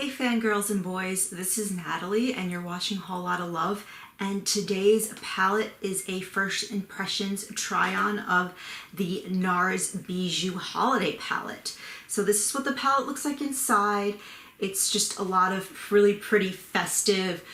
Hey fangirls and boys, this is Natalie and you're watching Whole Lotta Love, and today's palette is a first impressions try on of the Nars Bijoux Holiday palette. So this is what the palette looks like inside. It's just a lot of really pretty festive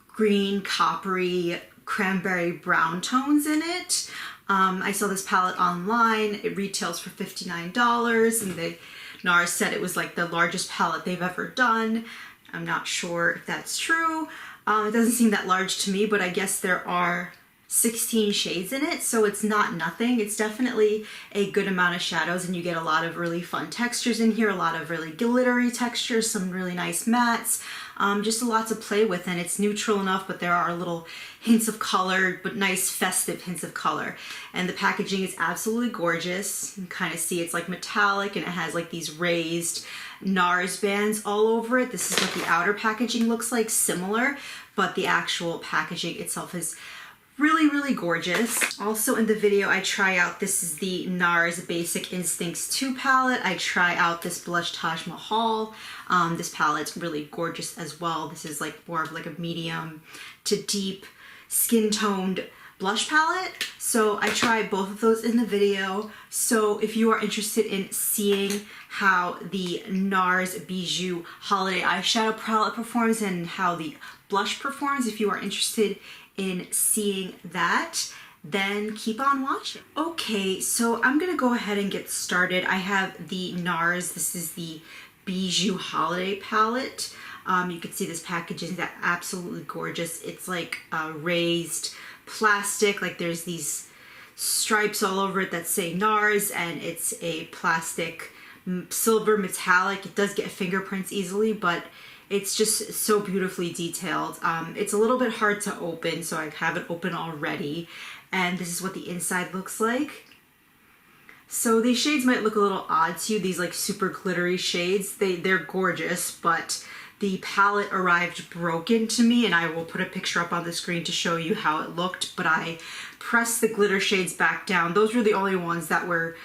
green, coppery, cranberry brown tones in it. I saw this palette online. It retails for $59 and Nars said it was like the largest palette they've ever done. I'm not sure if that's true. It doesn't seem that large to me, but I guess there are 16 shades in it, so it's not nothing. It's definitely a good amount of shadows, and you get a lot of really fun textures in here, a lot of really glittery textures, some really nice mattes, just a lot to play with, and it's neutral enough, but there are little hints of color, but nice festive hints of color. And the packaging is absolutely gorgeous. You can kind of see it's like metallic, and it has like these raised Nars bands all over it. This is what the outer packaging looks like, similar, but the actual packaging itself is really gorgeous. Also in the video I try out, this is the Nars Basic Instincts 2 palette. I try out this blush Taj Mahal. This palette's really gorgeous as well. This is like more of like a medium to deep skin toned blush palette. So I tried both of those in the video. So if you are interested in seeing how the Nars Bijoux Holiday Eyeshadow Palette performs and how the blush performs, if you are interested in seeing that, then keep on watching. Okay, so I'm gonna go ahead and get started. I have the Nars, this is the Bijoux Holiday palette. You can see this packaging is absolutely gorgeous. It's like raised plastic, like there's these stripes all over it that say Nars, and it's a plastic silver metallic. It does get fingerprints easily, but it's just so beautifully detailed. It's a little bit hard to open, so I have it open already. And this is what the inside looks like. So these shades might look a little odd to you, these like super glittery shades. They're gorgeous, but the palette arrived broken to me, and I will put a picture up on the screen to show you how it looked, but I pressed the glitter shades back down. Those were the only ones that were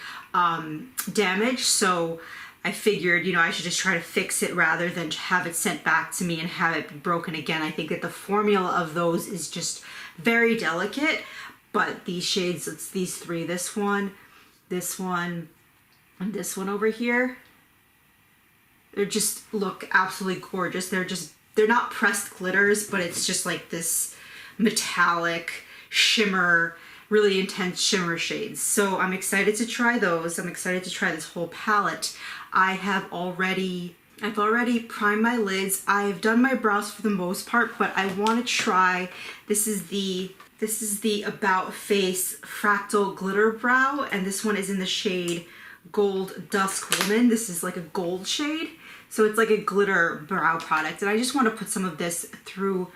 damaged, so I figured, you know, I should just try to fix it rather than have it sent back to me and have it broken again. I think that the formula of those is just very delicate, but these shades, it's these three, this one, and this one over here, they just look absolutely gorgeous. They're not pressed glitters, but it's just like this metallic shimmer, really intense shimmer shades. So I'm excited to try those. I'm excited to try this whole palette. I've already primed my lids. I've done my brows for the most part, but I want to try, this is the About Face Fractal Glitter Brow, and this one is in the shade Gold Dusk Woman. This is like a gold shade, so it's like a glitter brow product, and I just want to put some of this through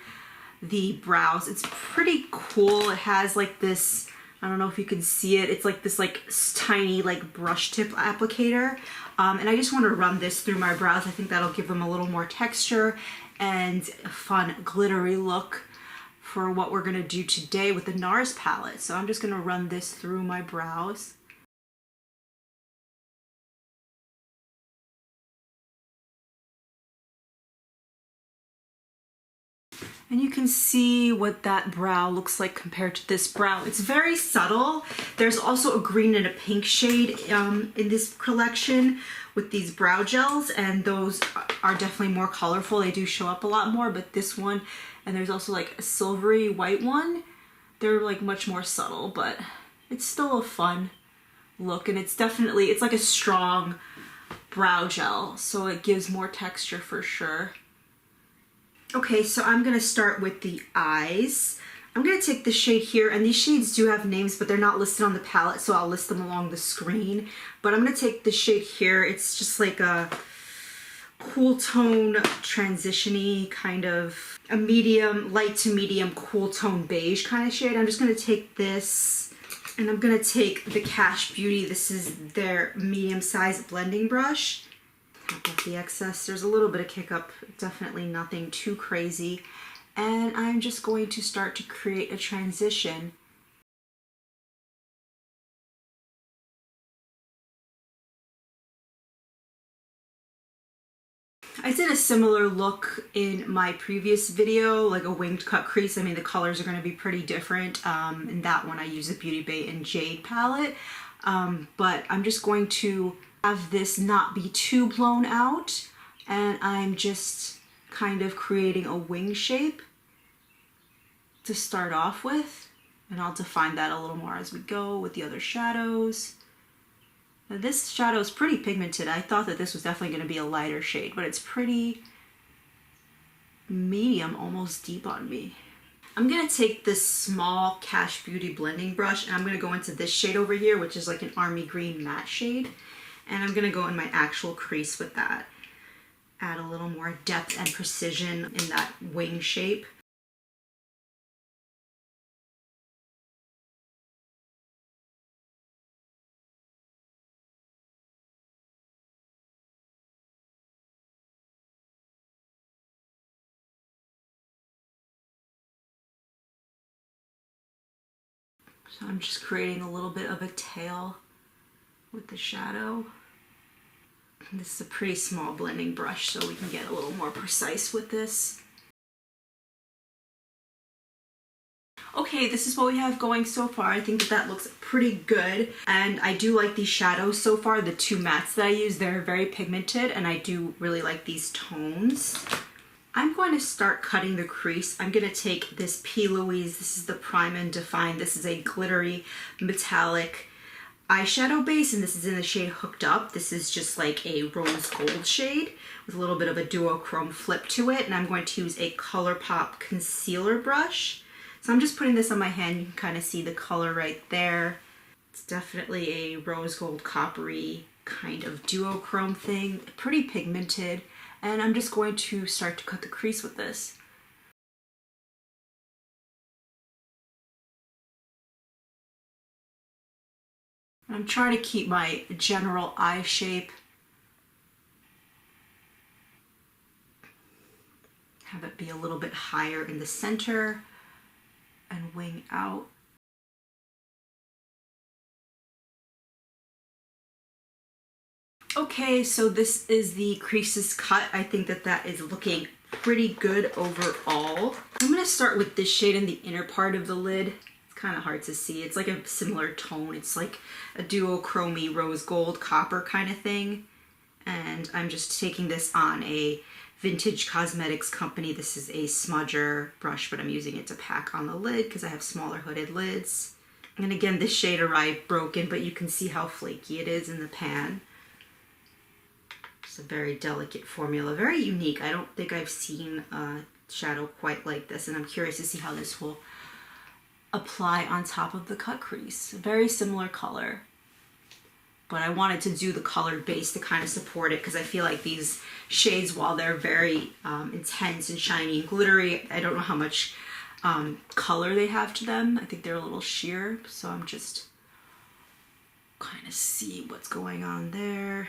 the brows. It's pretty cool. It has like this, I don't know if you can see it, it's like this like tiny like brush tip applicator, and I just want to run this through my brows. I think that'll give them a little more texture and a fun glittery look for what we're gonna do today with the Nars palette. So I'm just gonna run this through my brows. And you can see what that brow looks like compared to this brow. It's very subtle. There's also a green and a pink shade in this collection with these brow gels, and those are definitely more colorful. They do show up a lot more, but this one, and there's also like a silvery white one. They're like much more subtle, but it's still a fun look, and it's definitely, it's like a strong brow gel, so it gives more texture for sure. Okay, so I'm gonna start with the eyes. I'm gonna take the shade here, and these shades do have names, but they're not listed on the palette, so I'll list them along the screen. But I'm gonna take the shade here. It's just like a cool tone, transition-y, kind of a medium, light to medium, cool tone beige kind of shade. I'm just gonna take this, and I'm gonna take the Cash Beauty. This is their medium-sized blending brush. Tap off the excess. There's a little bit of kick up, definitely nothing too crazy. And I'm just going to start to create a transition. I did a similar look in my previous video, like a winged cut crease. I mean, the colors are going to be pretty different. In that one, I used the Beauty Bay and Jade palette. But I'm just going to have this not be too blown out. And I'm just kind of creating a wing shape to start off with. And I'll define that a little more as we go with the other shadows. Now this shadow is pretty pigmented. I thought that this was definitely going to be a lighter shade, but it's pretty medium, almost deep on me. I'm going to take this small Cash Beauty blending brush and I'm going to go into this shade over here, which is like an army green matte shade. And I'm going to go in my actual crease with that. Add a little more depth and precision in that wing shape. So I'm just creating a little bit of a tail with the shadow. This is a pretty small blending brush, so we can get a little more precise with this. Okay, this is what we have going so far. I think that looks pretty good. And I do like these shadows so far. The two mattes that I use, they're very pigmented and I do really like these tones. I'm going to start cutting the crease. I'm going to take this P. Louise, this is the Prime and Define. This is a glittery metallic eyeshadow base, and this is in the shade Hooked Up. This is just like a rose gold shade with a little bit of a duochrome flip to it, and I'm going to use a ColourPop concealer brush. So I'm just putting this on my hand. You can kind of see the color right there. It's definitely a rose gold coppery kind of duochrome thing, pretty pigmented. And I'm just going to start to cut the crease with this. I'm trying to keep my general eye shape. Have it be a little bit higher in the center and wing out. Okay, so this is the creases cut. I think that that is looking pretty good overall. I'm gonna start with this shade in the inner part of the lid. It's kind of hard to see. It's like a similar tone. It's like a duochrome rose gold copper kind of thing. And I'm just taking this on a vintage cosmetics company. This is a smudger brush, but I'm using it to pack on the lid because I have smaller hooded lids. And again, this shade arrived broken, but you can see how flaky it is in the pan. It's a very delicate formula, very unique. I don't think I've seen a shadow quite like this, and I'm curious to see how this will apply on top of the cut crease. A very similar color, but I wanted to do the colored base to kind of support it because I feel like these shades, while they're very intense and shiny and glittery, I don't know how much color they have to them. I think they're a little sheer, so I'm just kind of see what's going on there.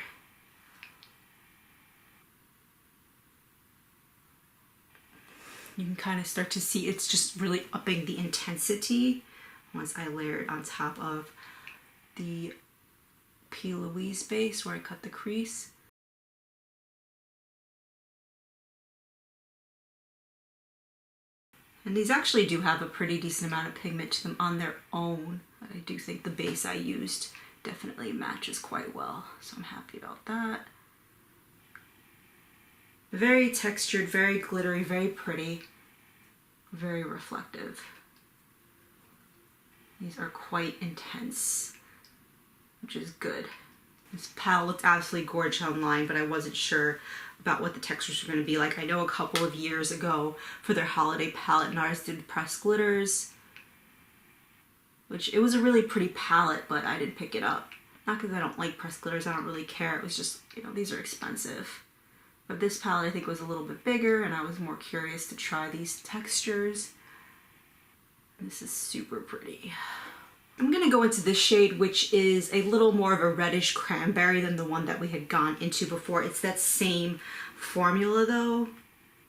You can kind of start to see it's just really upping the intensity once I layer it on top of the P. Louise base where I cut the crease. And these actually do have a pretty decent amount of pigment to them on their own. But I do think the base I used definitely matches quite well, so I'm happy about that. Very textured, very glittery, very pretty, very reflective. These are quite intense, which is good. This palette looked absolutely gorgeous online, but I wasn't sure about what the textures were going to be like. I know a couple of years ago for their holiday palette, Nars did pressed glitters, which it was a really pretty palette, but I didn't pick it up. Not because I don't like pressed glitters, I don't really care. It was just, you know, these are expensive. But this palette I think was a little bit bigger and I was more curious to try these textures. This is super pretty. I'm gonna go into this shade, which is a little more of a reddish cranberry than the one that we had gone into before. It's that same formula though.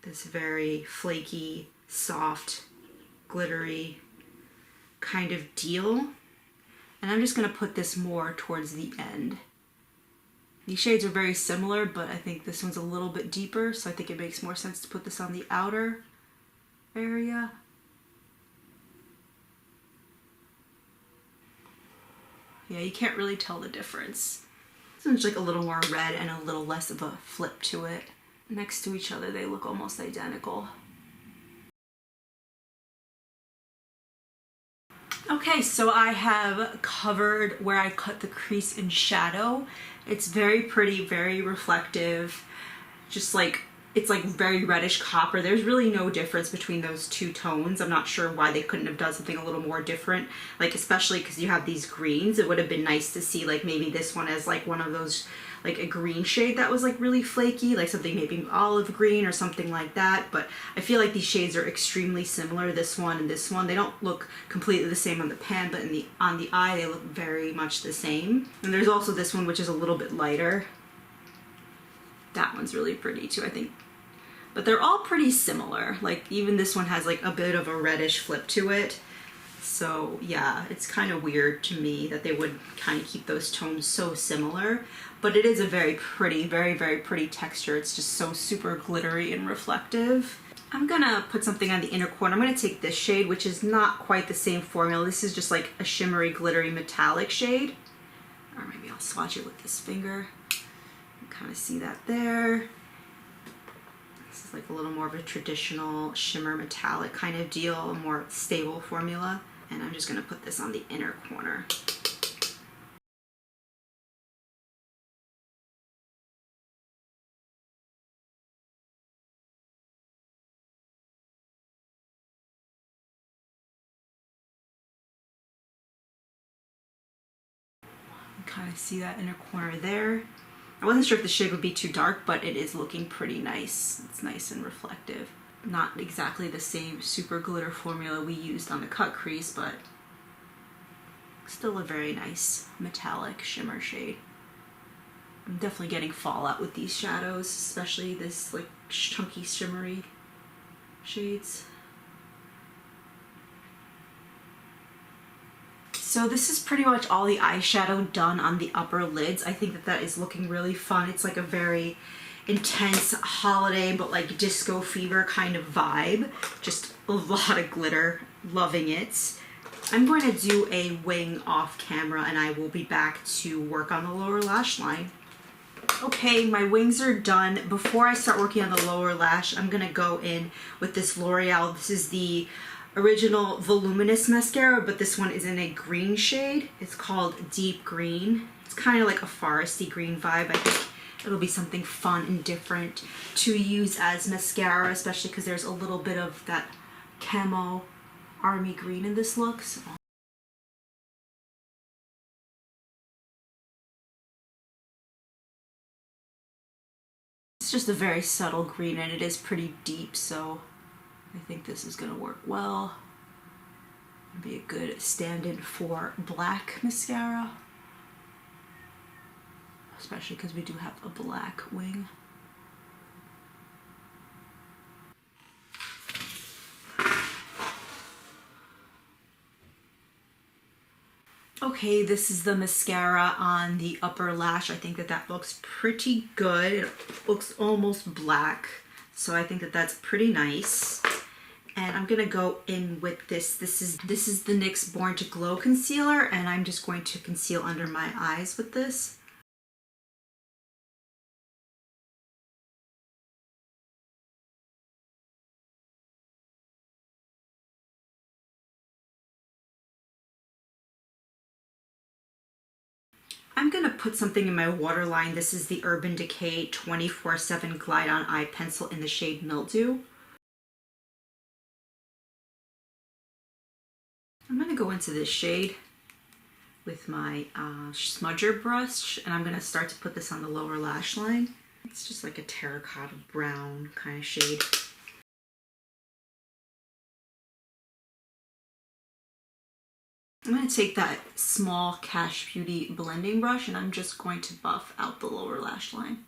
This very flaky, soft, glittery kind of deal. And I'm just gonna put this more towards the end. These shades are very similar, but I think this one's a little bit deeper, so I think it makes more sense to put this on the outer area. Yeah, you can't really tell the difference. This one's like a little more red and a little less of a flip to it. Next to each other, they look almost identical. Okay, so I have covered where I cut the crease in shadow. It's very pretty, very reflective, just like, it's like very reddish copper. There's really no difference between those two tones. I'm not sure why they couldn't have done something a little more different, like especially because you have these greens. It would have been nice to see like maybe this one as like one of those, like a green shade that was like really flaky, like something maybe olive green or something like that. But I feel like these shades are extremely similar, this one and this one. They don't look completely the same on the pan, but on the eye they look very much the same. And there's also this one which is a little bit lighter. That one's really pretty too, I think. But they're all pretty similar. Like even this one has like a bit of a reddish flip to it. So yeah, it's kind of weird to me that they would kind of keep those tones so similar. But it is a very pretty, very, very pretty texture. It's just so super glittery and reflective. I'm gonna put something on the inner corner. I'm gonna take this shade, which is not quite the same formula. This is just like a shimmery, glittery, metallic shade. Or maybe I'll swatch it with this finger. You kind of see that there. This is like a little more of a traditional shimmer metallic kind of deal, a more stable formula. And I'm just gonna put this on the inner corner. Kind of see that inner corner there. I wasn't sure if the shade would be too dark, but it is looking pretty nice. It's nice and reflective. Not exactly the same super glitter formula we used on the cut crease, but still a very nice metallic shimmer shade. I'm definitely getting fallout with these shadows, especially this like chunky shimmery shades. So this is pretty much all the eyeshadow done on the upper lids. I think that that is looking really fun. It's like a very intense holiday, but like disco fever kind of vibe. Just a lot of glitter, loving it. I'm going to do a wing off camera and I will be back to work on the lower lash line. Okay, my wings are done. Before I start working on the lower lash, I'm gonna go in with this L'Oreal. This is the original voluminous mascara, but this one is in a green shade. It's called Deep Green. It's kind of like a foresty green vibe. I think it'll be something fun and different to use as mascara, especially because there's a little bit of that camo army green in this look. So. It's just a very subtle green and it is pretty deep, so I think this is gonna work well. It'll be a good stand-in for black mascara, especially because we do have a black wing. Okay, this is the mascara on the upper lash. I think that that looks pretty good. It looks almost black, so I think that that's pretty nice. And I'm gonna go in with this. This is the NYX Born to Glow concealer, and I'm just going to conceal under my eyes with this. I'm gonna put something in my waterline. This is the Urban Decay 24/7 Glide On Eye Pencil in the shade Mildew. I'm gonna go into this shade with my smudger brush, and I'm gonna start to put this on the lower lash line. It's just like a terracotta brown kind of shade. I'm going to take that small Cash Beauty blending brush and I'm just going to buff out the lower lash line.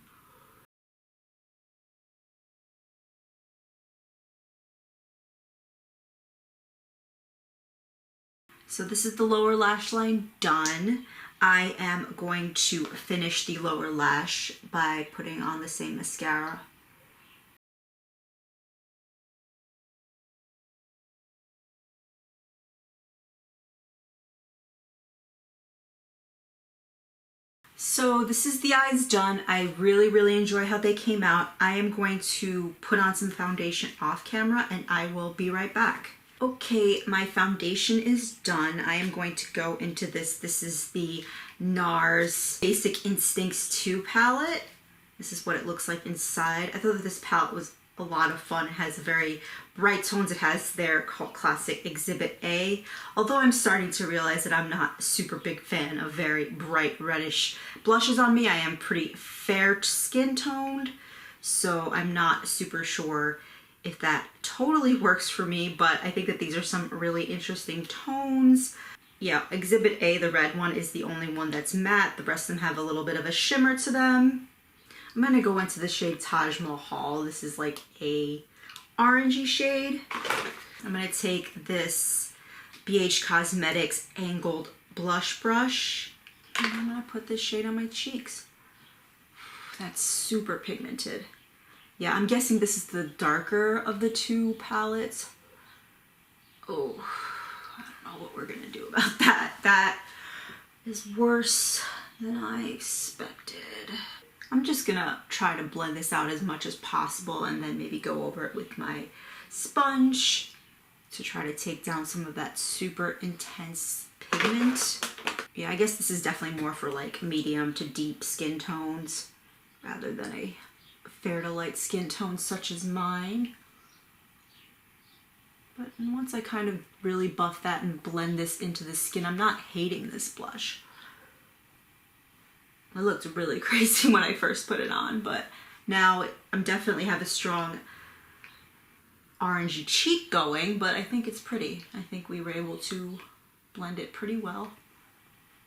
So this is the lower lash line done. I am going to finish the lower lash by putting on the same mascara. So this is the eyes done. I really enjoy how they came out. I am going to put on some foundation off camera and I will be right back. Okay, my foundation is done. I am going to go into this. This is the Nars Basic Instincts 2 palette. This is what it looks like inside. I thought that this palette was a lot of fun. It has very bright tones. It has their classic Exhibit A. Although I'm starting to realize that I'm not a super big fan of very bright reddish blushes on me. I am pretty fair skin toned, so I'm not super sure if that totally works for me, but I think that these are some really interesting tones. Yeah, Exhibit A, the red one, is the only one that's matte. The rest of them have a little bit of a shimmer to them. I'm gonna go into the shade Taj Mahal. This is like a orangey shade. I'm gonna take this BH Cosmetics angled blush brush and I'm gonna put this shade on my cheeks. That's super pigmented. Yeah, I'm guessing this is the darker of the two palettes. Oh, I don't know what we're gonna do about that. That is worse than I expected. I'm just gonna try to blend this out as much as possible and then maybe go over it with my sponge to try to take down some of that super intense pigment. Yeah, I guess this is definitely more for like medium to deep skin tones rather than a fair to light skin tone such as mine. But once I kind of really buff that and blend this into the skin, I'm not hating this blush. It looked really crazy when I first put it on, but now I'm definitely have a strong orangey cheek going, but I think it's pretty. I think we were able to blend it pretty well.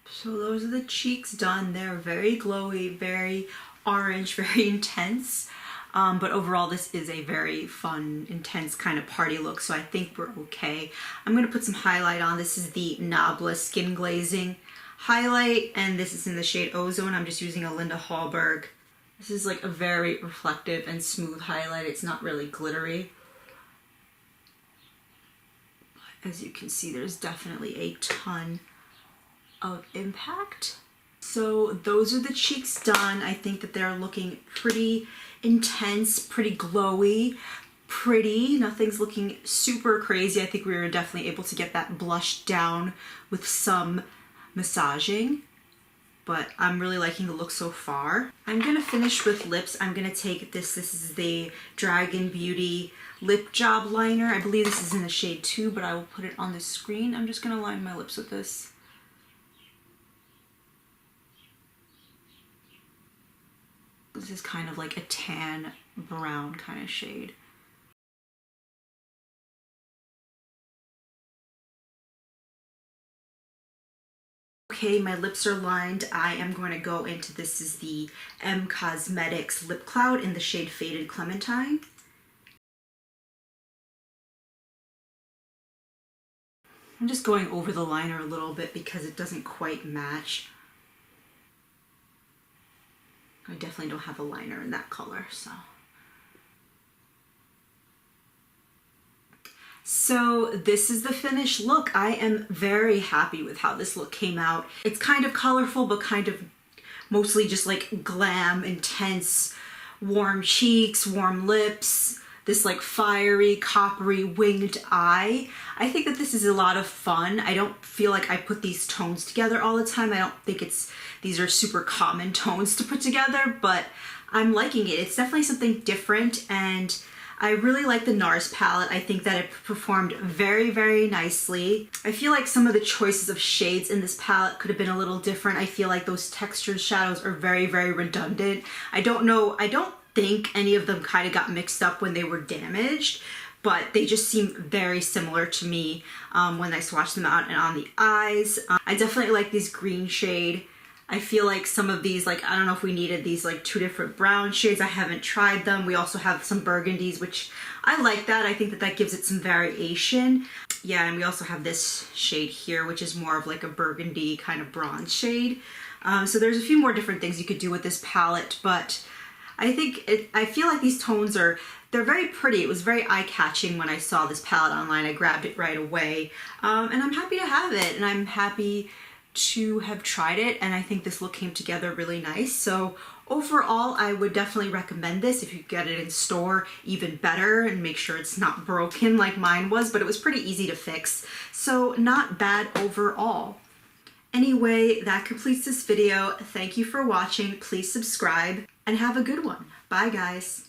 So those are the cheeks done. They're very glowy, very orange, very intense. But overall this is a very fun, intense kind of party look, so I think we're okay. I'm gonna put some highlight on. This is the Nabla Skin Glazing highlight, and this is in the shade Ozone. I'm just using a Linda Hallberg. This is like a very reflective and smooth highlight. It's not really glittery. But as you can see, there's definitely a ton of impact. So those are the cheeks done. I think that they're looking pretty intense, pretty glowy, pretty. Nothing's looking super crazy. I think we were definitely able to get that blush down with some massaging, but I'm really liking the look so far. I'm gonna finish with lips. I'm gonna take this is the Dragon Beauty Lip Job Liner. I believe this is in the shade 2, but I will put it on the screen. I'm just gonna line my lips with this. This is kind of like a tan brown kind of shade. Okay, my lips are lined. I am going to go into, this is the M Cosmetics Lip Cloud in the shade Faded Clementine. I'm just going over the liner a little bit because it doesn't quite match. I definitely don't have a liner in that color, so. So this is the finished look. I am very happy with how this look came out. It's kind of colorful, but kind of mostly just like glam, intense, warm cheeks, warm lips, this like fiery, coppery, winged eye. I think that this is a lot of fun. I don't feel like I put these tones together all the time. I don't think these are super common tones to put together, but I'm liking it. It's definitely something different, and I really like the Nars palette. I think that it performed very nicely. I feel like some of the choices of shades in this palette could have been a little different. I feel like those textured shadows are very redundant. I don't think any of them kind of got mixed up when they were damaged, but they just seem very similar to me when I swatched them out and on the eyes. I definitely like this green shade. I feel like some of these, like, I don't know if we needed these like 2 different brown shades. I haven't tried them. We also have some burgundies, which I like that. I think that that gives it some variation. Yeah, and we also have this shade here, which is more of like a burgundy kind of bronze shade. So there's a few more different things you could do with this palette, but I feel like these tones they're very pretty. It was very eye-catching when I saw this palette online. I grabbed it right away, and I'm happy to have it, and I'm happy to have tried it, and I think this look came together really nice. So overall, I would definitely recommend this. If you get it in store, even better, and make sure it's not broken like mine was, but it was pretty easy to fix. So not bad overall. Anyway, that completes this video. Thank you for watching. Please subscribe and have a good one. Bye, guys.